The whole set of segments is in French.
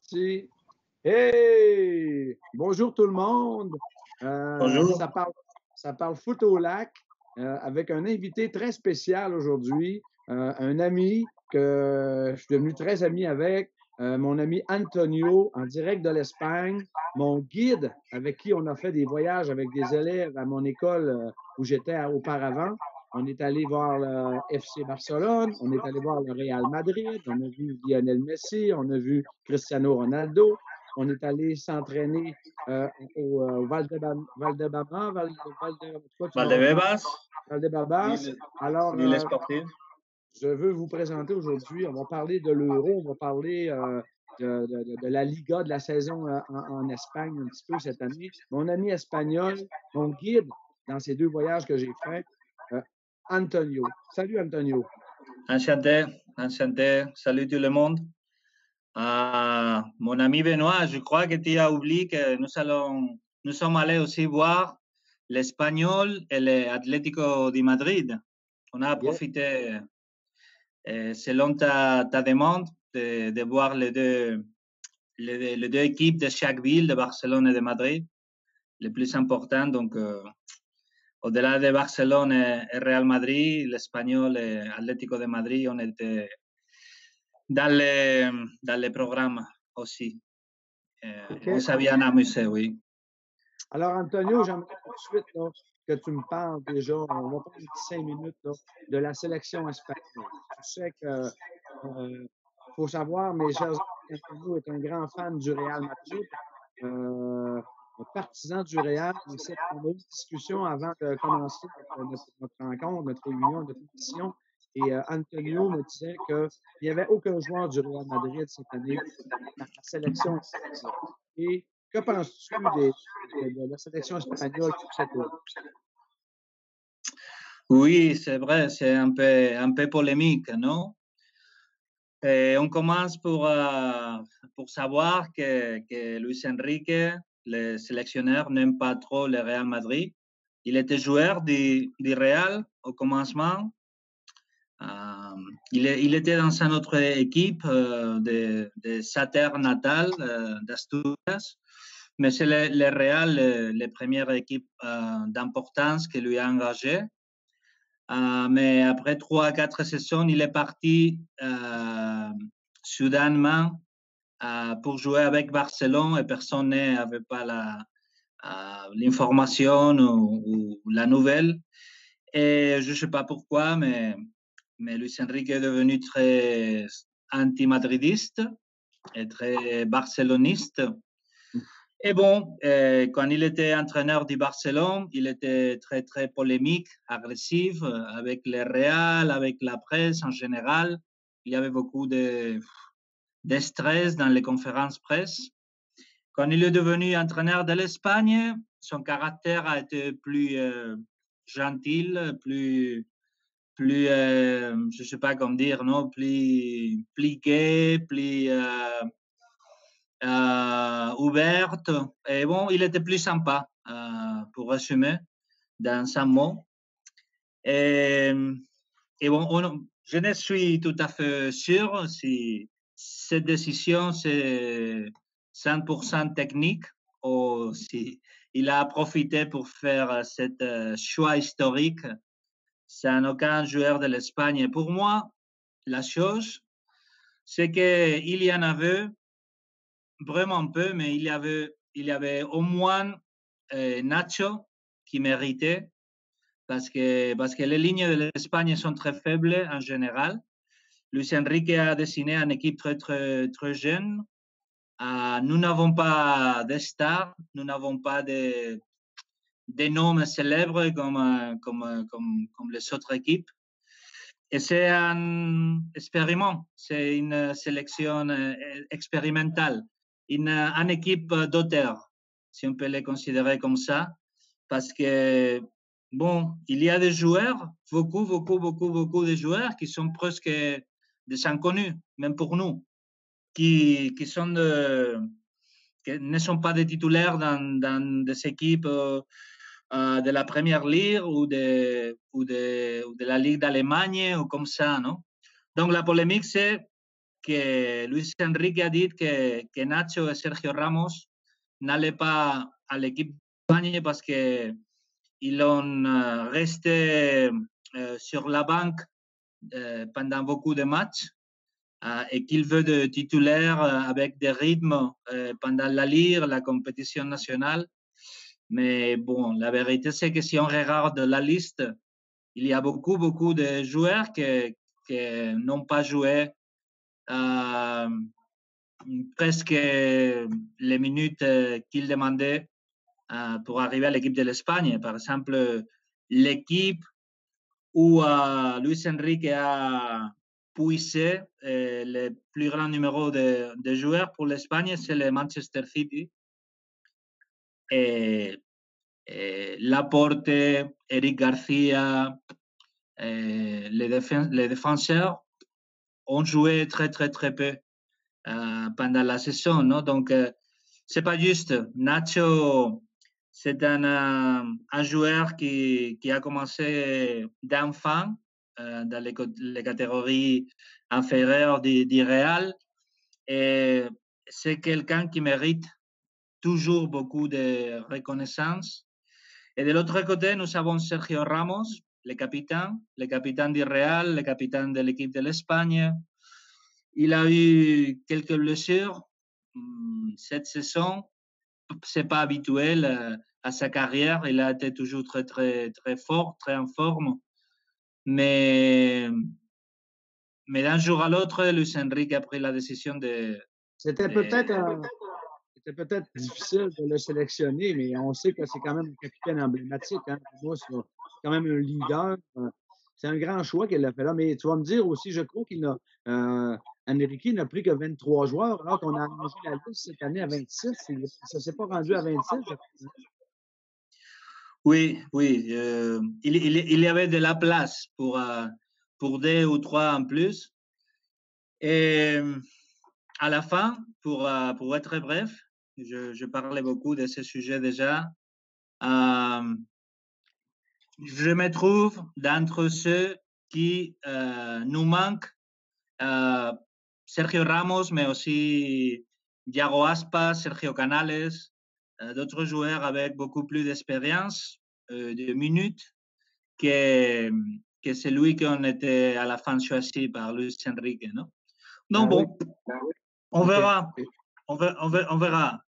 Si. Hey! Bonjour tout le monde. Bonjour. Ça parle foot au lac avec un invité très spécial aujourd'hui, un ami que je suis devenu très ami avec, mon ami Antonio, en direct de l'Espagne, mon guide avec qui on a fait des voyages avec des élèves à mon école où j'étais auparavant. On est allé voir le FC Barcelone, on est allé voir le Real Madrid, on a vu Lionel Messi, on a vu Cristiano Ronaldo, on est allé s'entraîner au Valdebebas, toi, tu vas me dire, Valdebebas, Valdebebas. Alors, l'île sportive. je veux vous présenter aujourd'hui, on va parler de l'Euro, on va parler de la Liga, de la saison en Espagne un petit peu cette année. Mon ami espagnol, mon guide dans ces deux voyages que j'ai faits, euh, Antonio. Salut Antonio. Enchanté, enchanté. Salut tout le monde. Mon ami Benoît, je crois que tu as oublié que nous sommes allés aussi voir l'Espagnol et l'Atlético de Madrid. On a Yeah. profité, selon ta demande, de voir les deux équipes de chaque ville, de Barcelone et de Madrid, les plus importantes. Donc, au-delà de Barcelone et Real Madrid, l'Espagnol et Atlético de Madrid, on était dans les programmes aussi. OK. On s'est bien amusé, oui. Alors, Antonio, j'aimerais tout de suite là, que tu me parles déjà, on va prendre un petit 5 minutes là, de la sélection espagnole. Tu sais que faut savoir, mes chers amis, Antonio est un grand fan du Real Madrid, un partisan du Real. On a eu une discussion avant de commencer notre rencontre, notre réunion, notre émission. Et Antonio me disait qu'il n'y avait aucun joueur du Real Madrid cette année dans la sélection espagnole. Et que penses-tu de la sélection espagnole pour cette Euro? Oui, c'est vrai, c'est un peu polémique, non? Et on commence pour savoir que Luis Enrique, le sélectionneur, n'aime pas trop le Real Madrid. Il était joueur du Real au commencement. Il était dans une autre équipe de sa terre natale, d'Asturias, mais c'est le Real, la première équipe d'importance qui lui a engagé. Mais après 3 à 4 saisons, il est parti soudainement pour jouer avec Barcelone et personne n'avait pas l'information ou la nouvelle. Et je ne sais pas pourquoi, mais Luis Enrique est devenu très anti-madridiste et très barceloniste. Et bon, quand il était entraîneur du Barcelone, il était très, très polémique, agressif avec le Real, avec la presse en général. Il y avait beaucoup de stress dans les conférences presse. Quand il est devenu entraîneur de l'Espagne, son caractère a été plus gentil, plus je ne sais pas comment dire, non, plus gai, plus ouverte. Et bon, il était plus sympa, pour résumer, dans un mot. Et bon, je ne suis tout à fait sûr si cette décision, c'est 100% technique ou si il a profité pour faire ce choix historique sans aucun joueur de l'Espagne. Pour moi, la chose, c'est qu'il y en avait vraiment peu, mais il y avait au moins Nacho qui méritait parce que les lignes de l'Espagne sont très faibles en général. Luis Enrique a dessiné une équipe très, très, très jeune. Nous n'avons pas de stars, nous n'avons pas de noms célèbres comme les autres équipes. Et c'est un expériment, c'est une sélection expérimentale, une équipe d'auteurs, si on peut les considérer comme ça, parce que, bon, il y a des joueurs, beaucoup de joueurs qui sont presque des inconnus, même pour nous, qui ne sont pas des titulaires dans des équipes de la Première Ligue ou de la Ligue d'Allemagne ou comme ça, non? Donc la polémique, c'est que Luis Enrique a dit que Nacho et Sergio Ramos n'allaient pas à l'équipe d'Espagne parce qu'ils ont resté sur la banque pendant beaucoup de matchs et qu'il veut de titulaires avec des rythmes pendant la Ligue, la compétition nationale. Mais bon, la vérité, c'est que si on regarde la liste, il y a beaucoup de joueurs qui n'ont pas joué presque les minutes qu'ils demandaient pour arriver à l'équipe de l'Espagne. Par exemple, l'équipe où Luis Enrique a puisé le plus grand numéro de joueurs pour l'Espagne, c'est le Manchester City. Laporte, Eric Garcia, les défenseurs ont joué très peu pendant la saison, non? Donc, c'est pas juste. Nacho, c'est un joueur qui a commencé d'enfant dans les catégories inférieures du Real et c'est quelqu'un qui mérite toujours beaucoup de reconnaissance. Et de l'autre côté, nous avons Sergio Ramos, le capitaine du Real, le capitaine de l'équipe de l'Espagne. Il a eu quelques blessures cette saison. C'est pas habituel à sa carrière. Il a été toujours très fort, très en forme. Mais d'un jour à l'autre, Luis Enrique a pris la décision de... C'était peut-être difficile de le sélectionner, mais on sait que c'est quand même un capitaine emblématique. Hein. Moi, c'est quand même un leader. C'est un grand choix qu'il a fait là. Mais tu vas me dire aussi, je crois qu'il a Enrique n'a pris que 23 joueurs, alors qu'on a allongé la liste cette année à 26. Ça ne s'est pas rendu à 26. Oui. Il y avait de la place pour 2 ou 3 en plus. Et à la fin, pour être bref, je parlais beaucoup de ce sujet déjà. Je me trouve d'entre ceux qui nous manquent Sergio Ramos, mais aussi Thiago Aspas, Sergio Canales, d'autres joueurs avec beaucoup plus d'expérience, de minutes, que celui qu'on était à la fin choisi par Luis Enrique, non? Donc bon, on verra. On verra.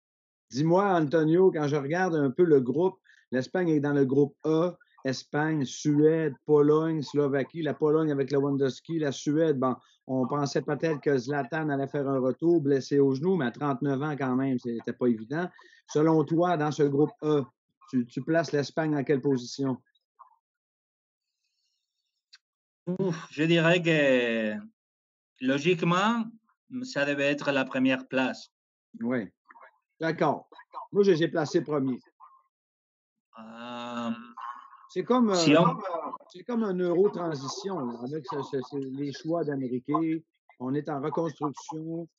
Dis-moi, Antonio, quand je regarde un peu le groupe, l'Espagne est dans le groupe A, Espagne, Suède, Pologne, Slovaquie, la Pologne avec Lewandowski, la Suède, bon, on pensait peut-être que Zlatan allait faire un retour, blessé au genou, mais à 39 ans quand même, c'était pas évident. Selon toi, dans ce groupe A, tu places l'Espagne en quelle position? Je dirais que logiquement, ça devait être la première place. Oui. D'accord. Moi, je les ai placés premiers. C'est comme un euro-transition, avec les choix d'Amérique. On est en reconstruction.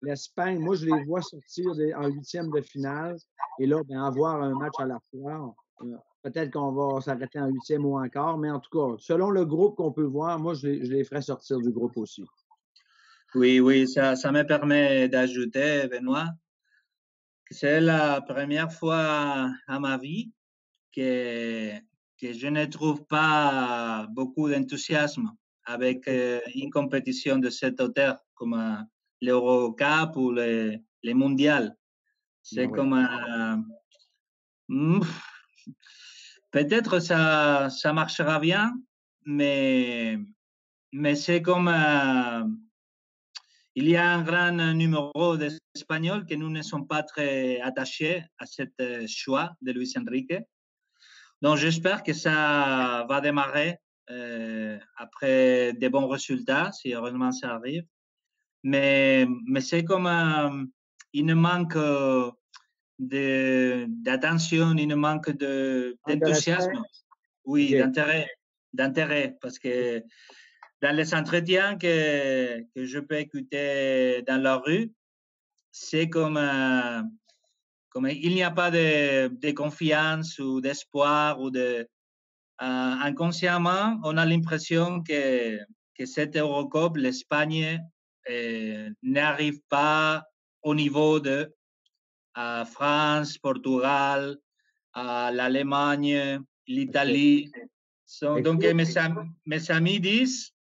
L'Espagne, moi, je les vois sortir en huitième de finale et là, avoir un match à la fois. Peut-être qu'on va s'arrêter en huitième ou en quart, mais en tout cas, selon le groupe qu'on peut voir, moi, je les ferais sortir du groupe aussi. Oui, ça me permet d'ajouter, Benoît, que c'est la première fois à ma vie que je ne trouve pas beaucoup d'enthousiasme avec une compétition de cette hauteur comme l'Eurocup ou les mondiales. C'est comme peut-être ça marchera bien, mais c'est comme il y a un grand numéro d'Espagnols que nous ne sommes pas très attachés à ce choix de Luis Enrique. Donc, j'espère que ça va démarrer après des bons résultats, si heureusement ça arrive. Mais c'est comme il manque d'attention, il manque d'enthousiasme. Oui, okay. d'intérêt, parce que dans les entretiens que je peux écouter dans la rue, c'est comme il n'y a pas de confiance ou d'espoir ou inconsciemment, on a l'impression que cette Eurocup, l'Espagne n'arrive pas au niveau de France, Portugal, l'Allemagne, l'Italie. Donc, mes amis disent,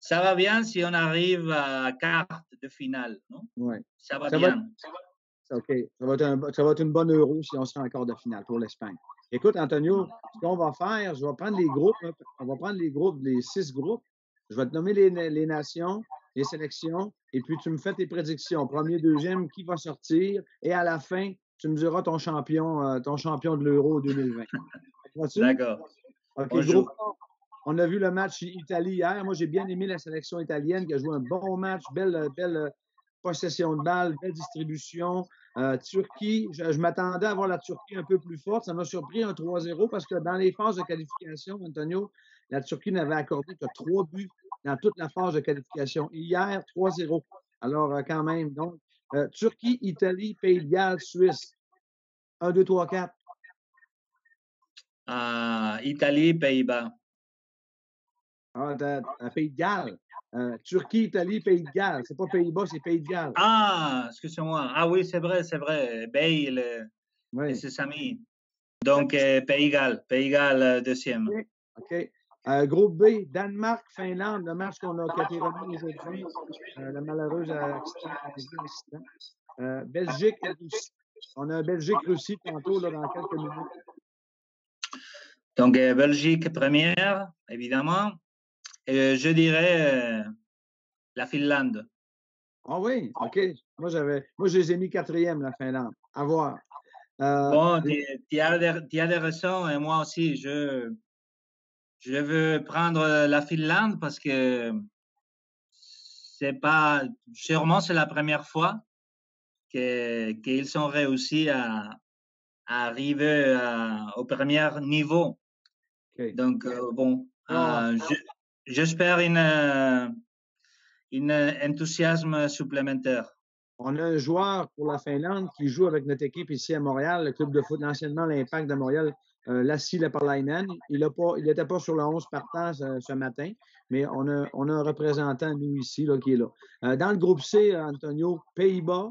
ça va bien si on arrive à quart de finale, non? Ouais. Ça va bien. OK. Ça va être une bonne Euro si on sera en quart de finale pour l'Espagne. Écoute, Antonio, ce qu'on va faire, je vais prendre les groupes. On va prendre les groupes, les 6 groupes. Je vais te nommer les nations, les sélections, et puis tu me fais tes prédictions. Premier, deuxième, qui va sortir, et à la fin, tu me diras ton champion de l'Euro 2020. D'accord. OK, groupe A. On a vu le match Italie hier. Moi, j'ai bien aimé la sélection italienne qui a joué un bon match, belle possession de balle, belle distribution. Turquie, je m'attendais à voir la Turquie un peu plus forte. Ça m'a surpris un 3-0 parce que dans les phases de qualification, Antonio, la Turquie n'avait accordé que 3 buts dans toute la phase de qualification. Hier, 3-0. Alors, quand même, donc, Turquie, Italie, Pays de Galles, Suisse. 1, 2, 3, 4. Italie, Pays-Bas. Pays de Galles. Turquie, Italie, Pays de Galles. C'est pas Pays-Bas, c'est Pays de Galles. Excusez-moi. Oui, c'est vrai. Bay, et ses amis. Donc, Pays de Galles, deuxième. OK. Groupe B, Danemark, Finlande, le match qui a été remis aujourd'hui, le malheureux accident. Belgique, Russie. On a un Belgique-Russie tantôt, là, dans quelques minutes. Donc, Belgique première, évidemment. Et je dirais la Finlande. Ah oui, OK. Moi, je les ai mis quatrième, la Finlande. À voir. Bon, tu as des raisons, et moi aussi, je veux prendre la Finlande parce que sûrement c'est la première fois qu'ils ont réussi à arriver au premier niveau. Okay. Donc, j'espère un enthousiasme supplémentaire. On a un joueur pour la Finlande qui joue avec notre équipe ici à Montréal, le club de foot, anciennement l'Impact de Montréal, Lassi Lepalainen. Il n'était pas sur le 11 partant ce matin, mais on a un représentant, nous, ici, là, qui est là. Dans le groupe C, Antonio, Pays-Bas,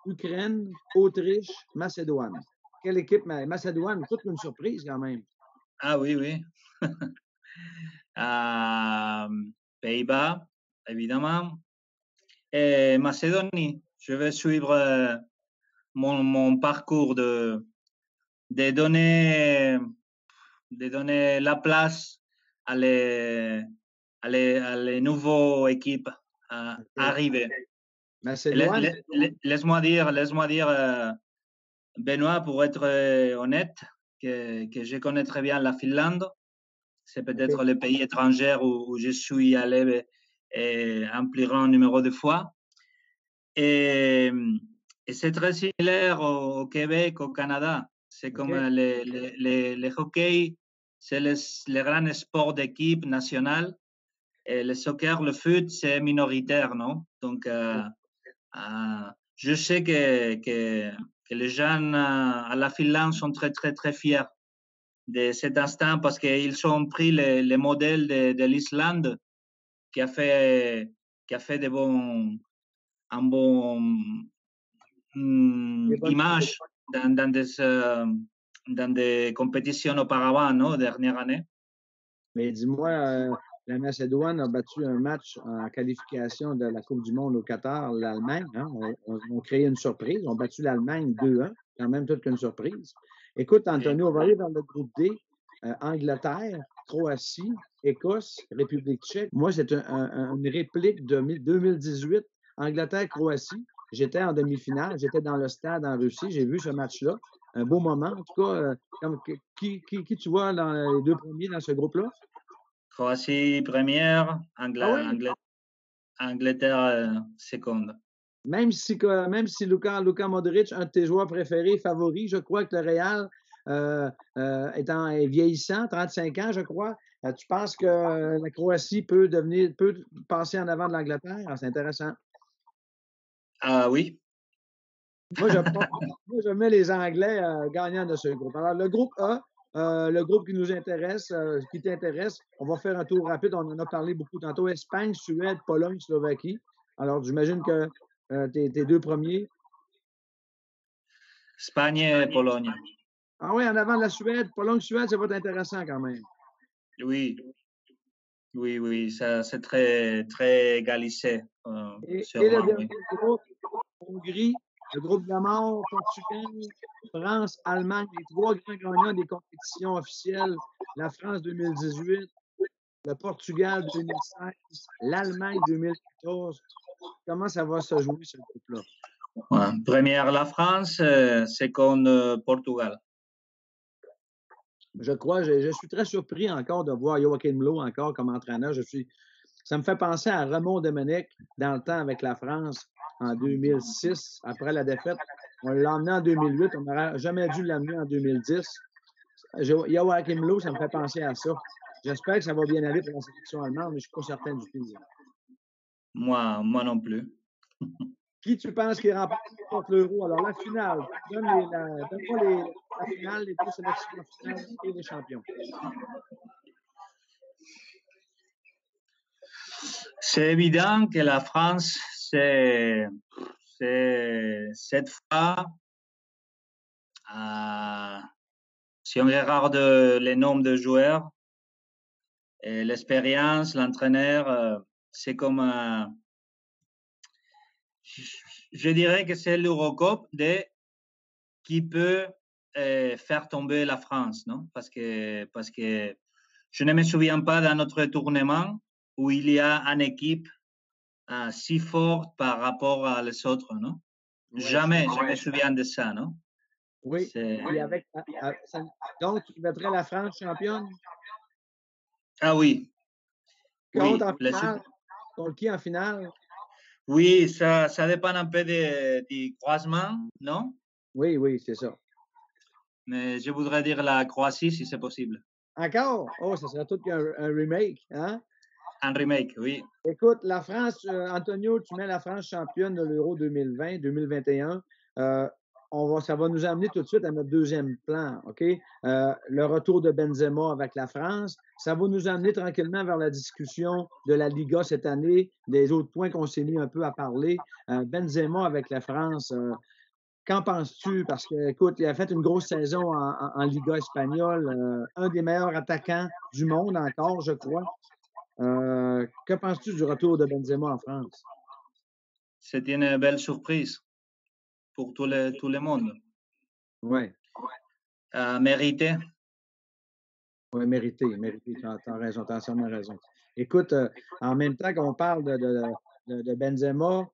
Ukraine, Autriche, Macédoine. Quelle équipe? Macédoine, toute une surprise quand même. Ah oui. Pays-Bas, évidemment. Et Macédonie, je vais suivre mon parcours de donner la place à les nouveaux équipes arrivées. Macédoine. Laisse-moi dire, Benoît, pour être honnête, que je connais très bien la Finlande. C'est peut-être le pays étranger où je suis allé un plus grand numéro de fois. Et c'est très similaire au Québec, au Canada. C'est comme le hockey, c'est le grand sport d'équipe nationale. Et le soccer, le foot, c'est minoritaire, non? Donc, je sais que les gens à la Finlande sont très, très, très fiers de cet instant parce qu'ils ont pris le modèle de l'Islande qui a fait un bon image dans des compétitions auparavant, non, dernière année. Mais dis-moi, la Macédoine a battu un match en qualification de la Coupe du Monde au Qatar, l'Allemagne. Hein? On créé une surprise. On a battu l'Allemagne 2-1. Quand même toute une surprise. Écoute, Antonio, on va aller dans le groupe D. Angleterre, Croatie, Écosse, République tchèque. Moi, c'est une réplique de 2018. Angleterre-Croatie. J'étais en demi-finale. J'étais dans le stade en Russie. J'ai vu ce match-là. Un beau moment. En tout cas, qui tu vois dans les deux premiers dans ce groupe-là? Croatie première, Angleterre seconde. Même si Luka Modric, un de tes joueurs préférés, favoris, je crois que le Real est vieillissant, 35 ans, je crois. Tu penses que la Croatie peut passer en avant de l'Angleterre? C'est intéressant. Oui. Moi, je mets les Anglais gagnants de ce groupe. Alors, le groupe A, le groupe qui nous intéresse, qui t'intéresse, on va faire un tour rapide. On en a parlé beaucoup tantôt. Espagne, Suède, Pologne, Slovaquie. Alors, j'imagine que tes deux premiers. Espagne et Pologne. Ah oui, en avant de la Suède. Pologne-Suède, ça va être intéressant quand même. Oui, oui, oui, ça c'est très, très égalisé, Et le sûrement, oui. dernier groupe, Hongrie, le groupe de la mort, Portugal, France, Allemagne, les trois grands gagnants des compétitions officielles. La France 2018, le Portugal 2016, l'Allemagne 2014. Comment ça va se jouer, ce groupe-là? Ouais. Première la France, second Portugal. Je crois, je suis très surpris encore de voir Joachim Löw encore comme entraîneur. Ça me fait penser à Raymond Domenech dans le temps avec la France en 2006, après la défaite. On l'a emmené en 2008, on n'aurait jamais dû l'amener en 2010. Joachim Löw, ça me fait penser à ça. J'espère que ça va bien aller pour la sélection allemande, mais je ne suis pas certain du tout. Moi non plus. Qui tu penses qui remporte l'Euro? Alors, la finale, donne-moi la finale, les deux sélections finales et les champions. C'est évident que la France, c'est cette fois, si on regarde le nombre de joueurs et l'expérience, l'entraîneur, c'est comme, je dirais que c'est l'Eurocup de qui peut faire tomber la France, non? Parce que je ne me souviens pas d'un autre tournament où il y a une équipe si forte par rapport à les autres, non? Ouais, Jamais, je me souviens de ça, non? oui. Et avec, donc, tu mettrais la France championne? Ah oui, Contre oui. en finale? Contre qui en finale? Oui, ça dépend un peu du croisement, non? Oui, oui, c'est ça. Mais je voudrais dire la Croatie si c'est possible. Encore? Oh, ça serait tout qu'un remake, hein? Un remake, oui. Écoute, la France, Antonio, tu mets la France championne de l'Euro 2020, 2021. Ça va nous amener tout de suite à notre deuxième plan, OK? Le retour de Benzema avec la France. Ça va nous amener tranquillement vers la discussion de la Liga cette année, des autres points qu'on s'est mis un peu à parler. Benzema avec la France, qu'en penses-tu? Parce que, écoute, il a fait une grosse saison en Liga espagnole, un des meilleurs attaquants du monde encore, je crois. Que penses-tu du retour de Benzema en France? C'est une belle surprise pour tout le monde. Oui, Mérité. ouais, mérité, mérité. Tu as raison, tu as entièrement raison. Écoute, en même temps qu'on parle de Benzema,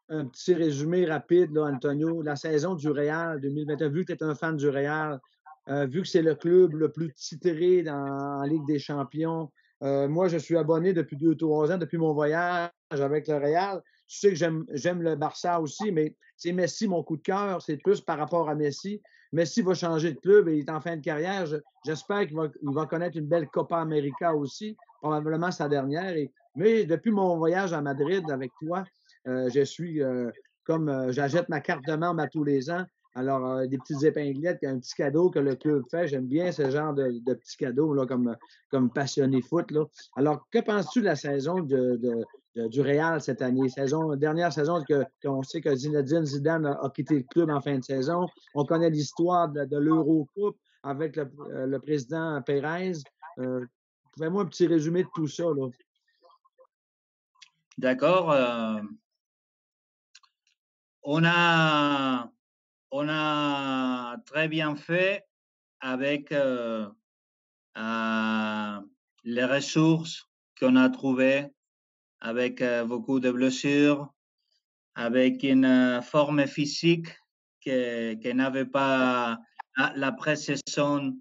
un petit résumé rapide, là, Antonio. La saison du Real 2021, vu que tu es un fan du Real, vu que c'est le club le plus titré en Ligue des Champions, moi, je suis abonné depuis 2, 3 ans, depuis mon voyage avec le Real. Tu sais que j'aime le Barça aussi, mais c'est Messi mon coup de cœur. C'est plus par rapport à Messi. Messi va changer de club et il est en fin de carrière. J'espère qu'il va connaître une belle Copa América aussi, probablement sa dernière. Mais depuis mon voyage à Madrid avec toi, je suis comme j'achète ma carte de membre à tous les ans. Alors, des petites épinglettes, un petit cadeau que le club fait. J'aime bien ce genre de petits cadeaux là, comme passionné foot. Là. Alors, que penses-tu de la saison du Real cette année? Dernière saison qu'on sait que Zinedine Zidane a quitté le club en fin de saison. On connaît l'histoire de l'Eurocoupe avec le président Pérez. Fais-moi un petit résumé de tout ça. Là. D'accord. On a très bien fait avec les ressources qu'on a trouvées, avec beaucoup de blessures, avec une forme physique qui n'avait pas la pré-saison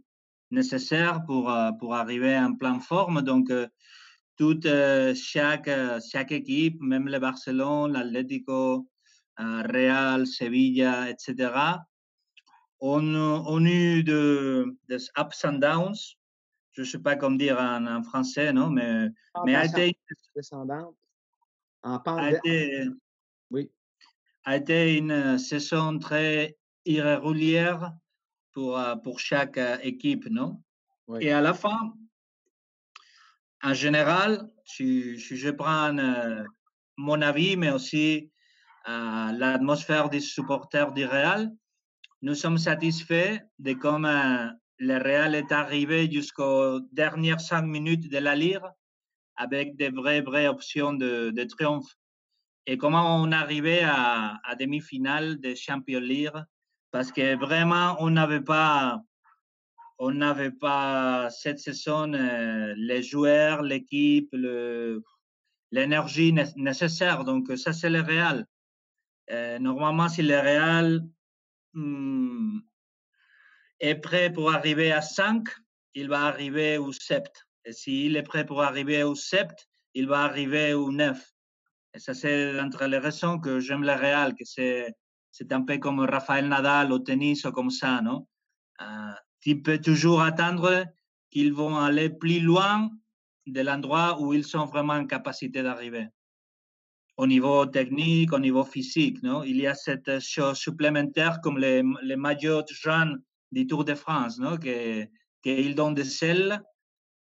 nécessaire pour arriver en pleine forme. Donc, chaque équipe, même le Barcelone, l'Atlético, Real, Sevilla, etc., ont eu des ups and downs. Je ne sais pas comment dire en français, non, mais Descendante. Oui. a été une saison très irrégulière pour chaque équipe, non? Oui. Et à la fin, en général, si je prends mon avis, mais aussi l'atmosphère des supporters du Real. Nous sommes satisfaits de comment le Real est arrivé jusqu'aux dernières 5 minutes de la Ligue avec des vraies options de triomphe. Et comment on arrivait à demi-finale de Champions League, parce que vraiment, on n'avait pas cette saison les joueurs, l'équipe, l'énergie nécessaire. Donc, ça, c'est le Real. Normalement, si le Real est prêt pour arriver à 5, il va arriver au 7. Et s'il est prêt pour arriver au 7, il va arriver au 9. Et ça, c'est entre les raisons que j'aime le Real, que c'est un peu comme Rafael Nadal au tennis ou comme ça, non? Tu peux toujours attendre qu'ils vont aller plus loin de l'endroit où ils sont vraiment en capacité d'arriver. Au niveau technique, au niveau physique, non? Il y a cette chose supplémentaire comme les maillots jaunes du Tour de France, non? Qu'ils donnent des sels.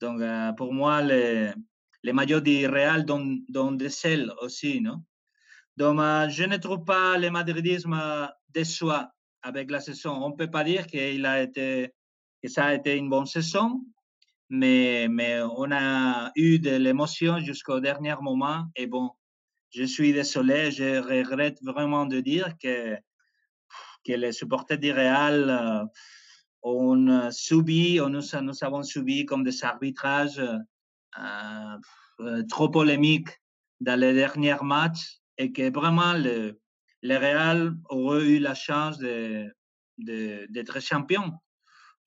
Donc, pour moi, les maillots du Real donnent des sels aussi, non? Donc, je ne trouve pas le madridisme déçoit avec la saison. On ne peut pas dire que ça a été une bonne saison, mais on a eu de l'émotion jusqu'au dernier moment. Et bon, je suis désolé, je regrette vraiment de dire que les supporters du Real ont subi, nous avons subi comme des arbitrages trop polémiques dans les derniers matchs et que vraiment le Real aurait eu la chance d'être champion.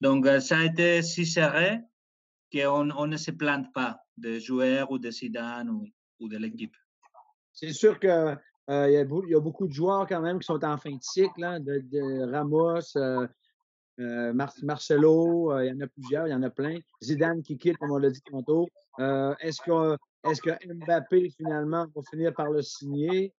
Donc, ça a été si serré qu'on ne se plante pas de joueurs ou de Zidane ou de l'équipe. C'est sûr que il y a beaucoup de joueurs quand même qui sont en fin de cycle, hein, de Ramos, Marcelo, il y en a plusieurs, il y en a plein. Zidane qui quitte, comme on l'a dit tantôt. Est-ce que Mbappé, finalement, va finir par le signer?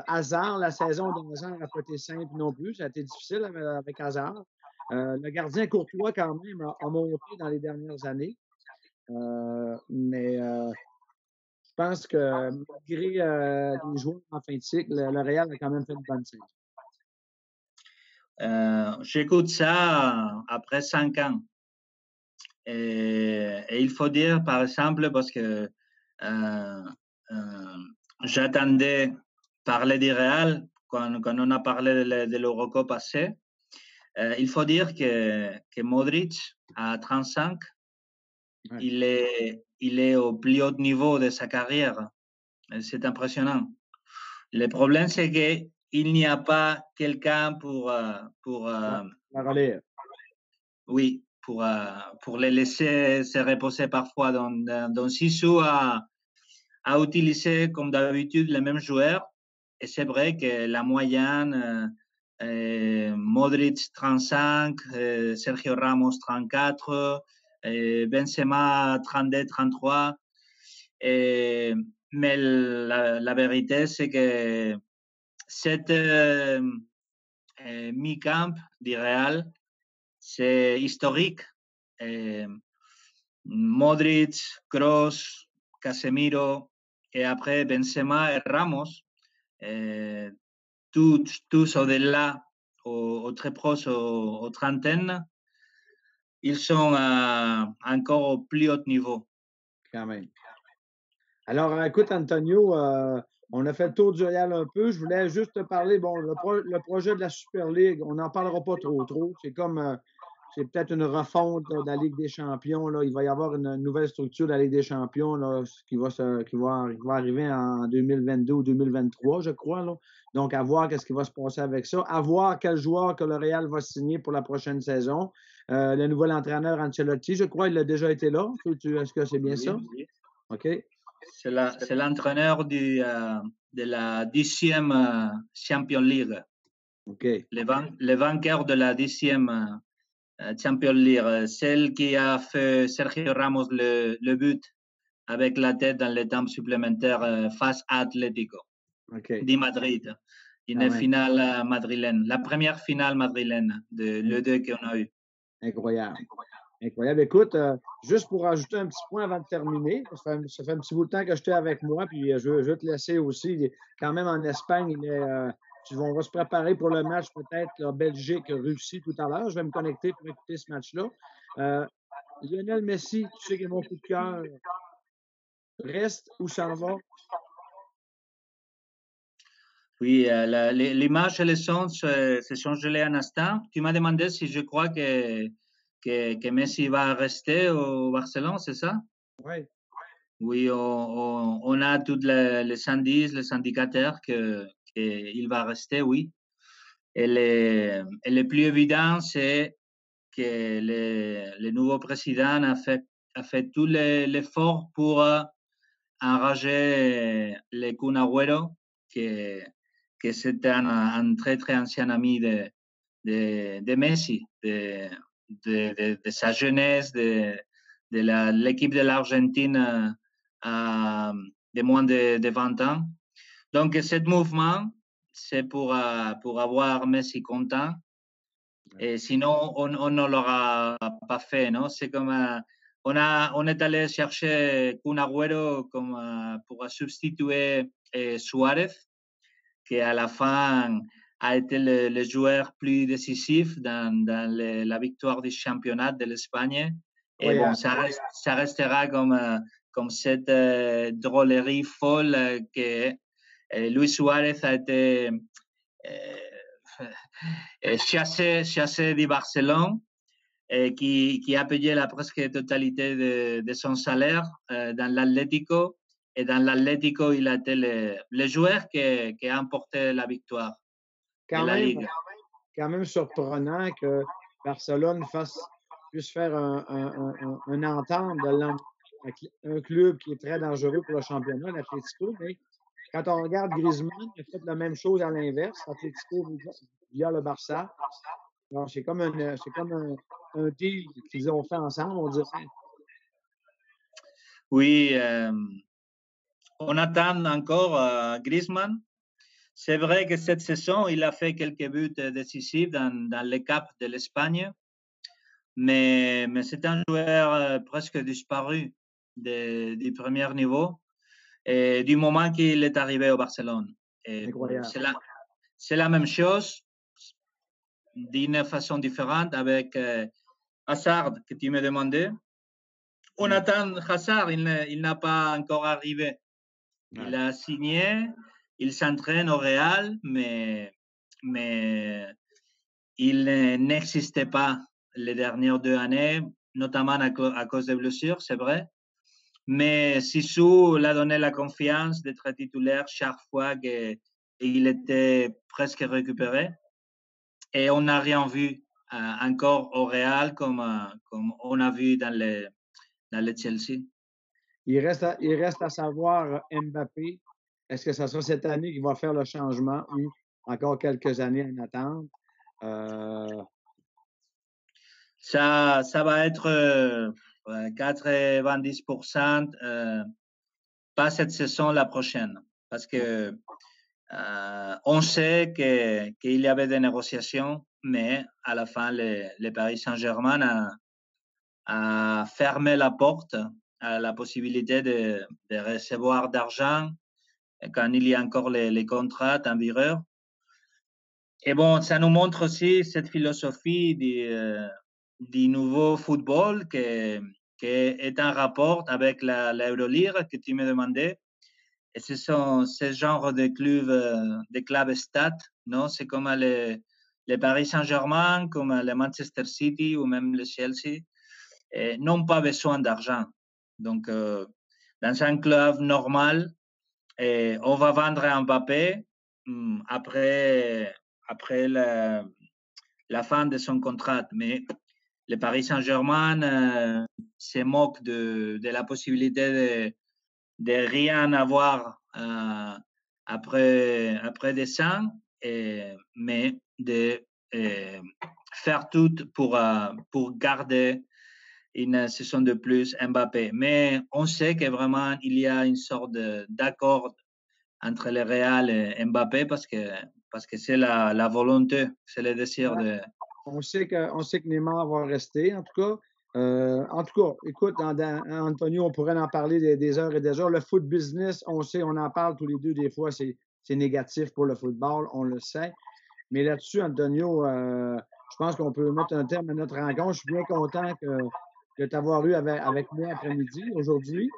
Hazard, la saison de Hazard n'a pas été simple non plus. Ça a été difficile avec Hazard. Le gardien Courtois, quand même, a monté dans les dernières années. Mais je pense que malgré les joueurs en fin de cycle, le Real a quand même fait une bonne saison. J'écoute ça après 5 ans. Et il faut dire, par exemple, parce que j'attendais parler du Real quand on a parlé de l'Eurocup passé. Il faut dire que Modric, à 35, ouais. il est au plus haut niveau de sa carrière. C'est impressionnant. Le problème, c'est qu'il n'y a pas quelqu'un pour la relève. Oui, pour les laisser se reposer parfois. Donc Sisu a utilisé, comme d'habitude, les mêmes joueurs. Et c'est vrai que la moyenne, Modric 35, Sergio Ramos 34, Benzema 32, 33. Mais la vérité, c'est que cette mi-camp du Real, c'est historique. Modric, Kroos, Casemiro, et après Benzema et Ramos, tous au-delà, très proches aux trentaines, ils sont encore au plus haut niveau. Quand même. Alors, écoute, Antonio, on a fait le tour du Real un peu. Je voulais juste te parler, bon, le projet de la Super League, on n'en parlera pas trop. C'est comme, c'est peut-être une refonte là, de la Ligue des Champions. Là. Il va y avoir une nouvelle structure de la Ligue des Champions là, qui va arriver en 2022 ou 2023, je crois. Là. Donc, à voir qu'est-ce qui va se passer avec ça. À voir quel joueur que le Real va signer pour la prochaine saison. Le nouvel entraîneur Ancelotti, je crois, il a déjà été là. Est-ce que c'est bien ça? Oui. OK. C'est l'entraîneur de la 10e Champions League. Okay. Le vainqueur de la 10e Champions League, celle qui a fait Sergio Ramos le but avec la tête dans les temps supplémentaires face à Atlético de Madrid. Une finale madrilène, la première finale madrilène de l'E2 qu'on a eu. Incroyable. Incroyable. Écoute, juste pour ajouter un petit point avant de terminer, ça fait un petit bout de temps que j'étais avec moi, puis je veux te laisser aussi. Quand même en Espagne, on va se préparer pour le match peut-être Belgique-Russie tout à l'heure. Je vais me connecter pour écouter ce match-là. Lionel Messi, tu sais qu'il est mon coup de cœur. Reste ou s'en va? Oui, l'image et le son se sont gelés un instant. Tu m'as demandé si je crois que Messi va rester au Barcelone, c'est ça? Oui. Oui, on a tous les indices, les indicateurs qu'il va rester, oui. Et le plus évident, c'est que le nouveau président a fait tout l'effort pour enrager le Kun Agüero, que c'est un très, très ancien ami de Messi, de sa jeunesse, de l'équipe de l'Argentine de moins de 20 ans. Donc, ce mouvement, c'est pour avoir Messi content. Et sinon, on ne l'aura pas fait, non? C'est comme, on est allé chercher Kun Agüero comme, pour substituer Suarez, qui à la fin a été le joueur plus décisif dans la victoire du championnat de l'Espagne. Et Oui, bon, ça restera comme cette drôlerie folle que Luis Suarez a été chassé du Barcelone et qui a payé la presque totalité de son salaire dans l'Atlético. Et dans l'Atlético, il a été le joueur qui a emporté la victoire de la Ligue. Quand même surprenant que Barcelone puisse faire une entente de l'emmener avec un club qui est très dangereux pour le championnat, l'Atlético, mais quand on regarde Griezmann, il a fait la même chose à l'inverse, l'Atlético via le Barça. Alors, c'est comme un deal qu'ils ont fait ensemble, on dirait. Oui, on attend encore Griezmann. C'est vrai que cette saison, il a fait quelques buts décisifs dans les Cup de l'Espagne, mais c'est un joueur presque disparu du premier niveau et du moment qu'il est arrivé au Barcelone. C'est la même chose, d'une façon différente avec Hazard que tu me demandais. On attend Hazard, il n'a pas encore arrivé. Il a signé, il s'entraîne au Real, mais il n'existait pas les dernières 2 années, notamment à cause des blessures, c'est vrai. Mais Sissou l'a donné la confiance d'être titulaire chaque fois qu'il était presque récupéré. Et on n'a rien vu encore au Real comme on a vu dans le Chelsea. Il reste à savoir Mbappé. Est-ce que ça sera cette année qu'il va faire le changement ou encore quelques années en attente? Ça va être 90%, pas cette saison, la prochaine. Parce que on sait qu'il y avait des négociations, mais à la fin, le Paris Saint-Germain a fermé la porte à la possibilité de recevoir d'argent quand il y a encore les contrats en vigueur. Et bon, ça nous montre aussi cette philosophie du nouveau football qui est en rapport avec l'Euroligue que tu me demandais. Et ce sont ce genre de clubs stats, non? C'est comme le Paris Saint-Germain, comme le Manchester City ou même le Chelsea, n'ont pas besoin d'argent. Donc, dans un club normal, on va vendre Mbappé après la fin de son contrat. Mais le Paris Saint-Germain se moque de la possibilité de rien avoir après des ans, mais de faire tout pour garder une saison de plus Mbappé. Mais on sait que vraiment il y a une sorte d'accord entre le Real et Mbappé parce que c'est la volonté, c'est le désir de... On sait que Neymar va rester, en tout cas. En tout cas, écoute, Antonio, on pourrait en parler des heures et des heures. Le foot business, on sait, on en parle tous les deux, des fois, c'est négatif pour le football, on le sait. Mais là-dessus, Antonio, je pense qu'on peut mettre un terme à notre rencontre. Je suis bien content de t'avoir eu avec moi après-midi, aujourd'hui.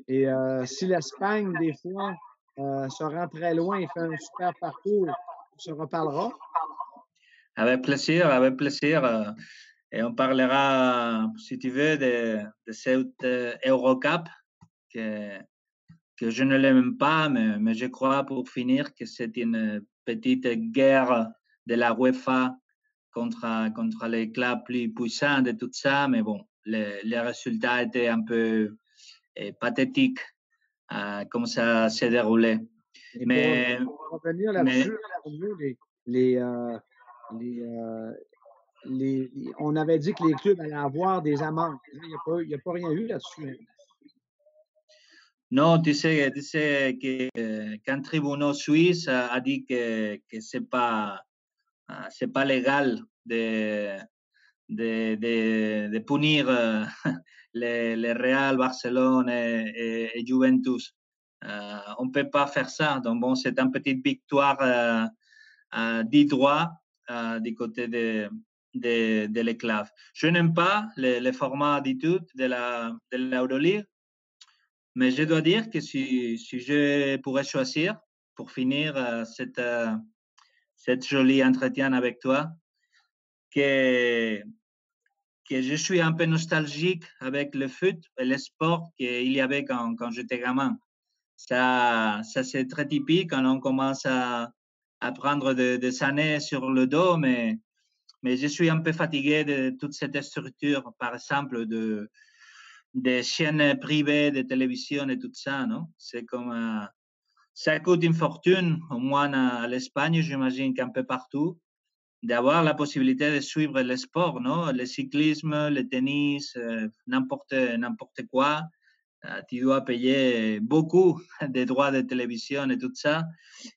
Et si l'Espagne, des fois, se rend très loin et fait un super parcours, on se reparlera. Avec plaisir, avec plaisir. Et on parlera, si tu veux, de cette Eurocup que, que je ne l'aime pas, mais je crois pour finir que c'est une petite guerre de la UEFA contre les clubs plus puissants de tout ça. Mais bon, les résultats étaient un peu pathétiques, comme ça s'est déroulé. Et Mais, pour revenir mais là-dessus, Antonio, les, euh, les, euh, on avait dit que les clubs allaient avoir des amendes. Il n'y a pas rien eu là-dessus, hein. non, tu sais qu'un tribunal suisse a dit que c'est pas légal de punir les Real, Barcelone et Juventus. On ne peut pas faire ça. Donc, bon, c'est une petite victoire du droit du côté de l'éclave. Je n'aime pas le format d'étude de l'Euroleague, mais je dois dire que si je pourrais choisir pour finir cette jolie entretien avec toi, que je suis un peu nostalgique avec le foot et le sport qu'il y avait quand j'étais gamin. Ça c'est très typique quand on commence à prendre des années sur le dos, mais je suis un peu fatigué de toute cette structure, par exemple, des chaînes privées de télévision et tout ça, non? C'est comme, ça coûte une fortune, au moins à l'Espagne, j'imagine qu'un peu partout, d'avoir la possibilité de suivre le sport, non? Le cyclisme, le tennis, n'importe quoi. Tu dois payer beaucoup de droits de télévision et tout ça.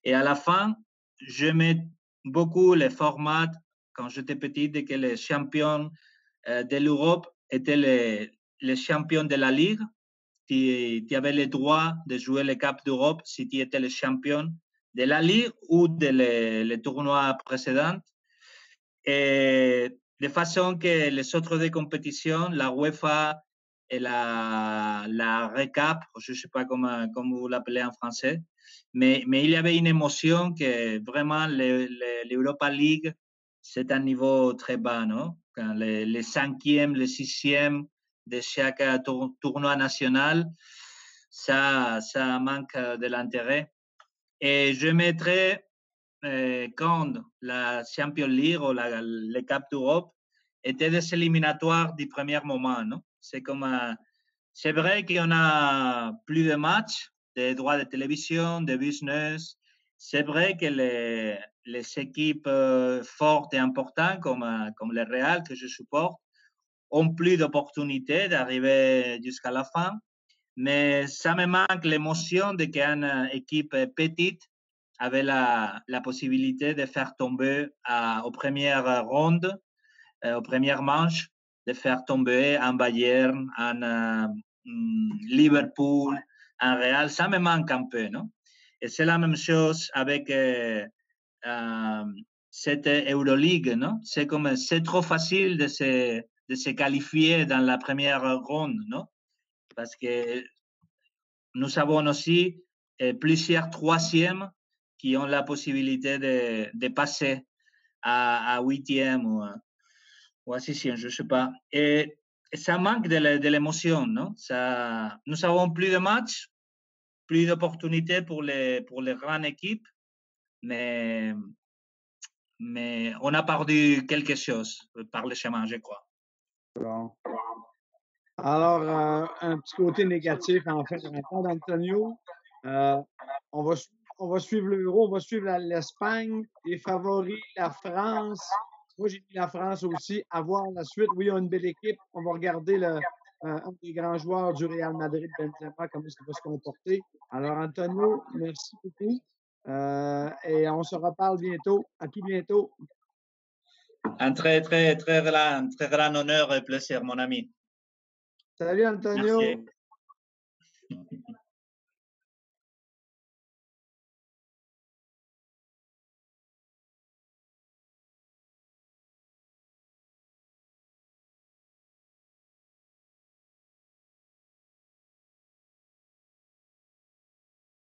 Et à la fin, j'aimais beaucoup les formats quand j'étais petit, de que les champions de l'Europe étaient les champions de la Ligue. Tu avais le droit de jouer le Cup d'Europe si tu étais le champion de la Ligue ou de les tournois précédents. Et de façon que les autres des compétitions, la UEFA et la RECAP, je ne sais pas comment vous l'appelez en français, mais il y avait une émotion que vraiment l'Europa League, c'est un niveau très bas, non? Quand les cinquièmes, les sixièmes de chaque tournoi national, ça manque de l'intérêt. Et je mettrais quand la Champions League ou le Cup d'Europe étaient des éliminatoires du premier moment, non? C'est comme, c'est vrai qu'on a plus de matchs, des droits de télévision, de business. C'est vrai que les équipes fortes et importantes comme le Real que je supporte ont plus d'opportunités d'arriver jusqu'à la fin. Mais ça me manque l'émotion de qu'une équipe petite avait la possibilité de faire tomber aux premières rondes, aux premières manches, de faire tomber un Bayern, un Liverpool, un Real. Ça me manque un peu, non? Et c'est la même chose avec cette Euroleague, non? C'est comme, c'est trop facile de se qualifier dans la première ronde, non? Parce que nous avons aussi plusieurs troisièmes qui ont la possibilité de passer à huitième ou à sixième, je ne sais pas. Et ça manque de l'émotion, non? Ça, nous avons plus de matchs, plus d'opportunités pour les grandes équipes, mais, mais on a perdu quelque chose par le chemin, je crois. Bon. Alors, un petit côté négatif en fin de rencontre, Antonio. Euh, on va, on va suivre l'Euro, on va suivre l'Espagne, les favoris, la France. Moi, j'ai mis la France aussi. À voir la suite. Oui, on a une belle équipe. On va regarder un des grands joueurs du Real Madrid, Benzema, comment il va se comporter. Alors, Antonio, merci beaucoup. Et on se reparle bientôt. À tout bientôt. Un très grand honneur et plaisir, mon ami. Salut Antonio. Merci.